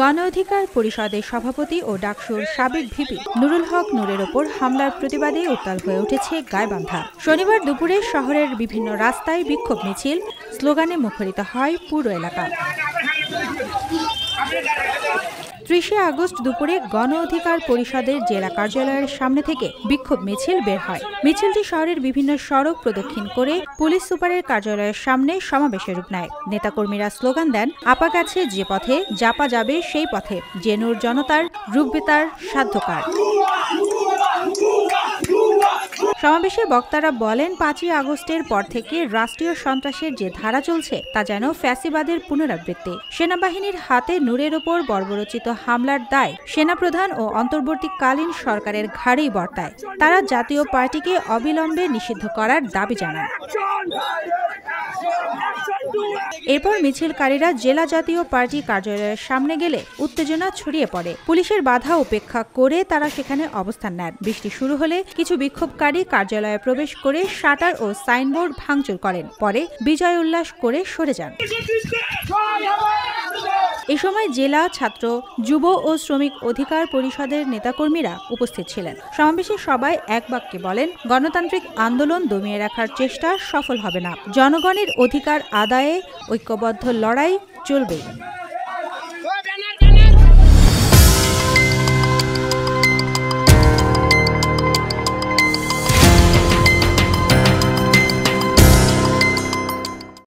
গণ অধিকার পরিষদের সভাপতি ও ডাকসুর সাবেক ভিপি নুরুল হক নূরের ওপর হামলার প্রতিবাদে উত্তাল হয়ে উঠেছে গাইবান্ধা। শনিবার দুপুরে শহরের বিভিন্ন রাস্তায় বিক্ষোভ মিছিল, স্লোগানে মুখরিত হয় পুরো এলাকা। ৩০ আগস্ট দুপুরে গণ অধিকার পরিষদের জেলা কার্যালয়ের সামনে থেকে বিক্ষোভ মিছিল বের হয়। মিছিলটি শহরের বিভিন্ন সড়ক প্রদক্ষিণ করে পুলিশ সুপারের কার্যালয়ের সামনে সমাবেশে রূপ নেয়। নেতাকর্মীরা স্লোগান দেন, আপা গেছে যে পথে, জাপা যাবে সেই পথে, জেনুর জনতার রুখবে তার সাধ্যকার। সমাবেশে বক্তারা বলেন, ৫ই আগস্টের পর থেকে রাষ্ট্রীয় সন্ত্রাসের যে ধারা চলছে তা যেন ফ্যাসিবাদের পুনরাবৃত্তি। সেনাবাহিনীর হাতে নূরের ওপর বর্বরচিত হামলার দায় সেনাপ্রধান ও অন্তর্বর্তীকালীন সরকারের ঘাড়েই বর্তায়। তারা জাতীয় পার্টিকে অবিলম্বে নিষিদ্ধ করার দাবি জানান। এরপর মিছিলকারীরা জেলা জাতীয় পার্টি কার্যালয়ের সামনে গেলে উত্তেজনা ছড়িয়ে পড়ে। পুলিশের বাধা উপেক্ষা করে তারা সেখানে অবস্থান নেন। বৃষ্টি শুরু হলে কিছু বিক্ষোভকারী কার্যালয়ে প্রবেশ করে শাটার ও সাইনবোর্ড ভাঙচুর করেন, পরে বিজয় উল্লাস করে সরে যান। এ সময় জেলা ছাত্র, যুব ও শ্রমিক অধিকার পরিষদের নেতাকর্মীরা উপস্থিত ছিলেন। সমাবেশে সবাই এক বাক্যে বলেন, গণতান্ত্রিক আন্দোলন দমিয়ে রাখার চেষ্টা সফল হবে না। জনগণের অধিকার আদায়ে ঐক্যবদ্ধ লড়াই চলবে।